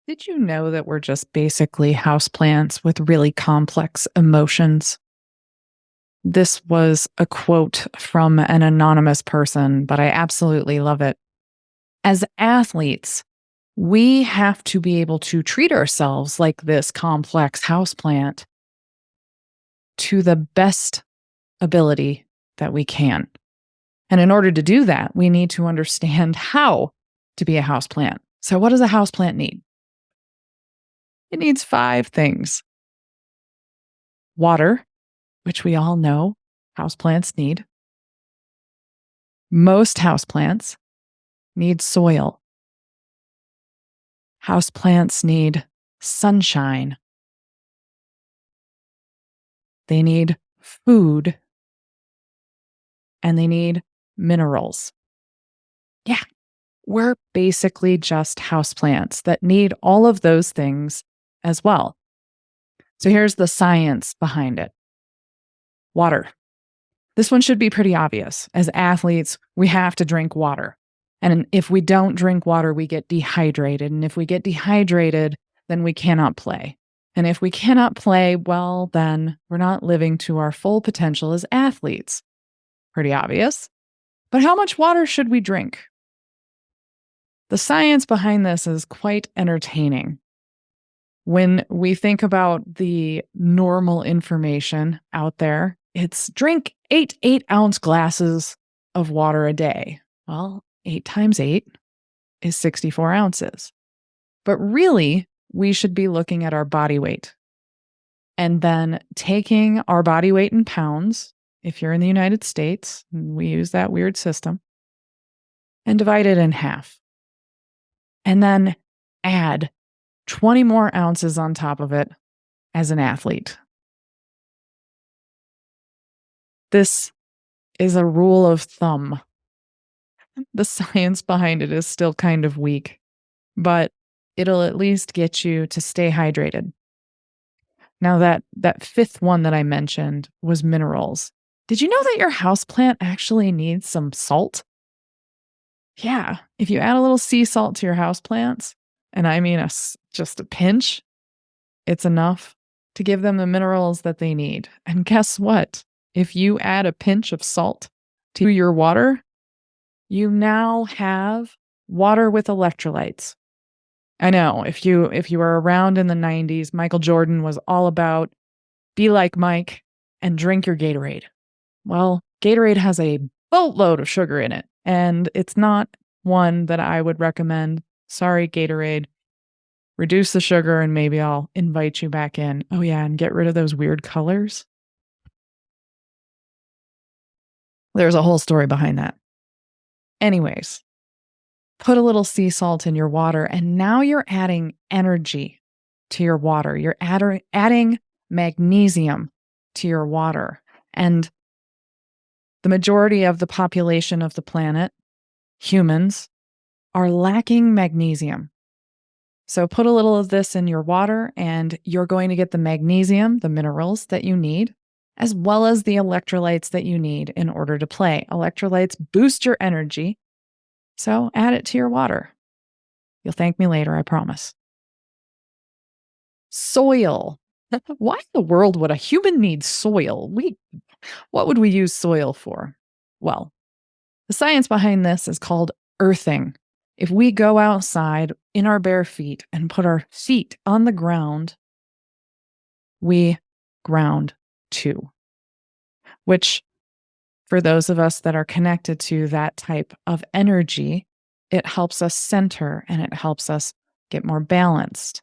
Did you know that we're just basically houseplants with really complex emotions? This was a quote from an anonymous person, but I absolutely love it. As athletes, we have to be able to treat ourselves like this complex houseplant to the best ability that we can. And in order to do that, we need to understand how to be a houseplant. So, what does a houseplant need? It needs five things: water, which we all know houseplants need. Most houseplants need soil. Houseplants need sunshine. They need food and they need minerals. Yeah, we're basically just houseplants that need all of those things as well. So here's the science behind it. Water. This one should be pretty obvious. As athletes, we have to drink water. And if we don't drink water, we get dehydrated. And if we get dehydrated, then we cannot play. And if we cannot play, well, then we're not living to our full potential as athletes. Pretty obvious. But how much water should we drink? The science behind this is quite entertaining. When we think about the normal information out there, it's drink 8 ounce glasses of water a day. Well, 8 times 8 is 64 ounces. But really, we should be looking at our body weight and then taking our body weight in pounds, if you're in the United States, we use that weird system, and divide it in half. And then add 20 more ounces on top of it as an athlete. This is a rule of thumb. The science behind it is still kind of weak, but it'll at least get you to stay hydrated. Now that fifth one that I mentioned was minerals. Did you know that your houseplant actually needs some salt? Yeah, if you add a little sea salt to your houseplants, and I mean just a pinch, it's enough to give them the minerals that they need. And guess what? If you add a pinch of salt to your water, you now have water with electrolytes. I know, if you were around in the 90s, Michael Jordan was all about be like Mike and drink your Gatorade. Well, Gatorade has a boatload of sugar in it, and it's not one that I would recommend. Sorry, Gatorade. Reduce the sugar and maybe I'll invite you back in. Oh yeah, and get rid of those weird colors. There's a whole story behind that. Anyways, put a little sea salt in your water, and now you're adding energy to your water. You're adding magnesium to your water. And the majority of the population of the planet, humans, are lacking magnesium. So put a little of this in your water, and you're going to get the magnesium, the minerals that you need, as well as the electrolytes that you need in order to play. Electrolytes boost your energy, so add it to your water. You'll thank me later, I promise. Soil. Why in the world would a human need soil? What would we use soil for? Well, the science behind this is called earthing. If we go outside in our bare feet and put our feet on the ground, we ground too. Which, for those of us that are connected to that type of energy, it helps us center and it helps us get more balanced.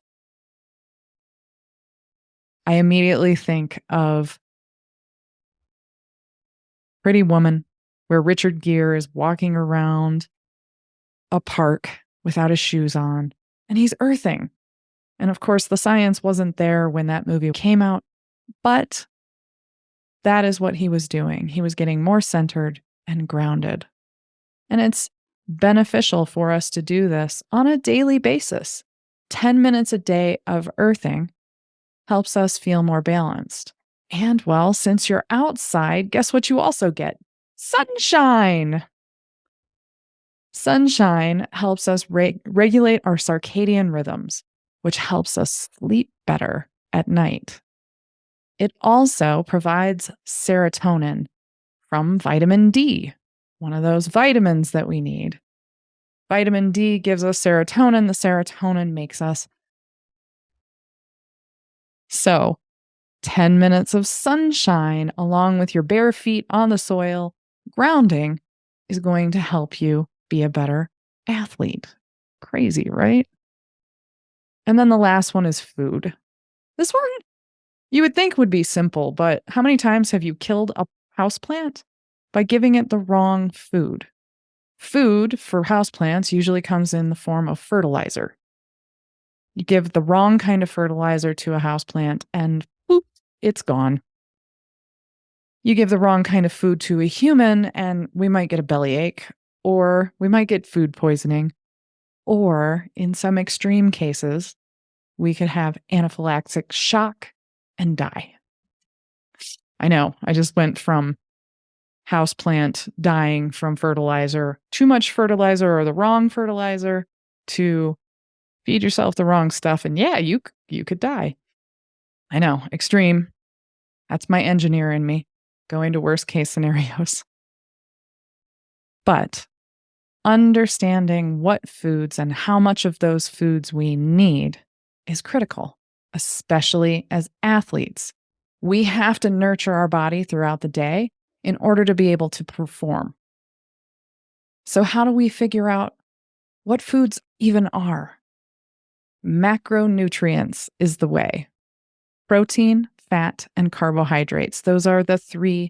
I immediately think of Pretty Woman, where Richard Gere is walking around a park without his shoes on, and he's earthing. And of course, the science wasn't there when that movie came out, but that is what he was doing. He was getting more centered and grounded. And it's beneficial for us to do this on a daily basis. 10 minutes a day of earthing helps us feel more balanced. And well, since you're outside, guess what you also get? Sunshine. Sunshine helps us regulate our circadian rhythms. which helps us sleep better at night. It also provides serotonin from vitamin D, one of those vitamins that we need. Vitamin D gives us serotonin. The serotonin makes us. So, 10 minutes of sunshine along with your bare feet on the soil, grounding, is going to help you be a better athlete. Crazy, right? And then the last one is food. This one you would think would be simple, but how many times have you killed a houseplant? By giving it the wrong food. Food for houseplants usually comes in the form of fertilizer. You give the wrong kind of fertilizer to a houseplant and boop, it's gone. You give the wrong kind of food to a human and we might get a bellyache, or we might get food poisoning, or in some extreme cases, we could have anaphylactic shock and die. I know, I just went from houseplant dying from fertilizer, too much fertilizer or the wrong fertilizer, to feed yourself the wrong stuff and yeah, you could die. I know, extreme. That's my engineer in me, going to worst case scenarios. But understanding what foods and how much of those foods we need is critical, especially as athletes. We have to nurture our body throughout the day in order to be able to perform. So, how do we figure out what foods even are? Macronutrients is the way. Protein, fat, and carbohydrates. Those are the 3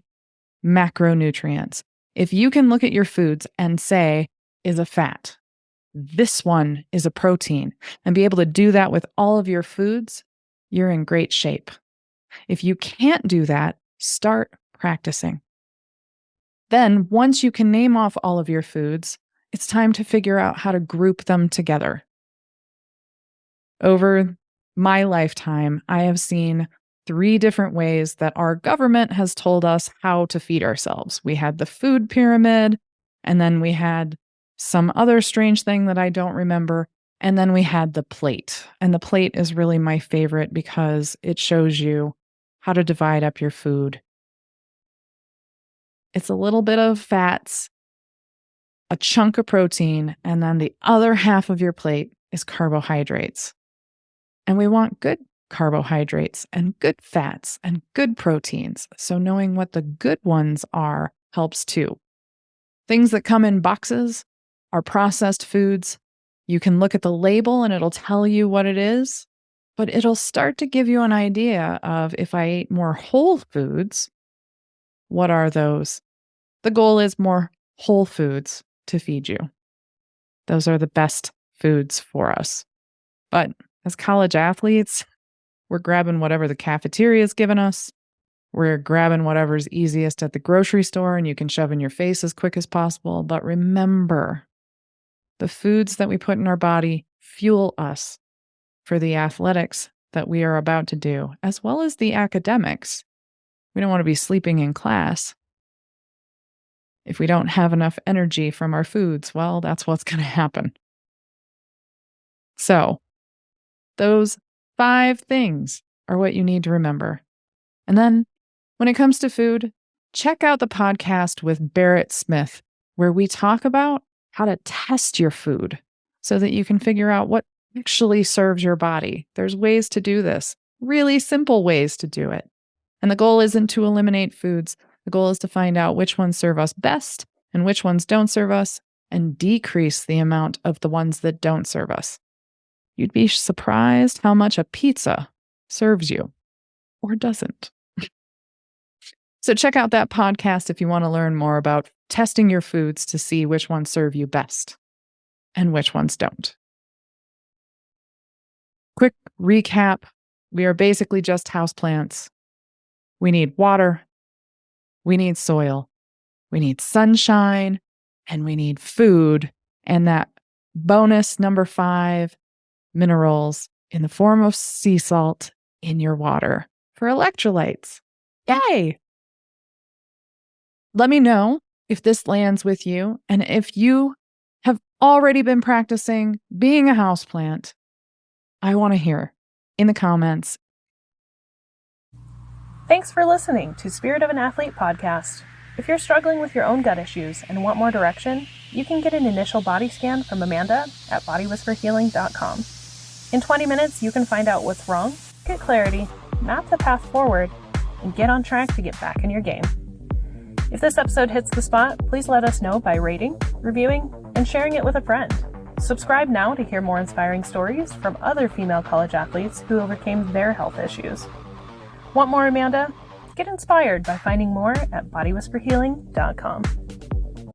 macronutrients. If you can look at your foods and say, is a fat, this one is a protein, and be able to do that with all of your foods, you're in great shape. If you can't do that, start practicing. Then, once you can name off all of your foods, it's time to figure out how to group them together. Over my lifetime, I have seen 3 different ways that our government has told us how to feed ourselves. We had the food pyramid, and then we had some other strange thing that I don't remember, and then we had the plate. And the plate is really my favorite because it shows you how to divide up your food. It's a little bit of fats, a chunk of protein, and then the other half of your plate is carbohydrates. And we want good carbohydrates and good fats and good proteins. So knowing what the good ones are helps too. Things that come in boxes are processed foods. You can look at the label and it'll tell you what it is, but it'll start to give you an idea of if I ate more whole foods, what are those? The goal is more whole foods to feed you. Those are the best foods for us. But as college athletes, we're grabbing whatever the cafeteria's given us. We're grabbing whatever's easiest at the grocery store and you can shove in your face as quick as possible. But remember, the foods that we put in our body fuel us for the athletics that we are about to do, as well as the academics. We don't want to be sleeping in class. If we don't have enough energy from our foods, well, that's what's going to happen. So, those 5 things are what you need to remember. And then, when it comes to food, check out the podcast with Barrett Smith, where we talk about how to test your food so that you can figure out what actually serves your body. There's ways to do this, really simple ways to do it. And the goal isn't to eliminate foods. The goal is to find out which ones serve us best and which ones don't serve us, and decrease the amount of the ones that don't serve us. You'd be surprised how much a pizza serves you or doesn't. So check out that podcast if you want to learn more about testing your foods to see which ones serve you best and which ones don't. Quick recap. We are basically just houseplants. We need water. We need soil. We need sunshine. And we need food. And that bonus number 5, minerals in the form of sea salt in your water for electrolytes. Yay! Let me know if this lands with you and if you have already been practicing being a houseplant. I want to hear in the comments. Thanks for listening to Spirit of an Athlete podcast. If you're struggling with your own gut issues and want more direction, you can get an initial body scan from Amanda at bodywhisperhealing.com. In 20 minutes, you can find out what's wrong, get clarity, map the path forward, and get on track to get back in your game. If this episode hits the spot, please let us know by rating, reviewing, and sharing it with a friend. Subscribe now to hear more inspiring stories from other female college athletes who overcame their health issues. Want more, Amanda? Get inspired by finding more at bodywhisperhealing.com.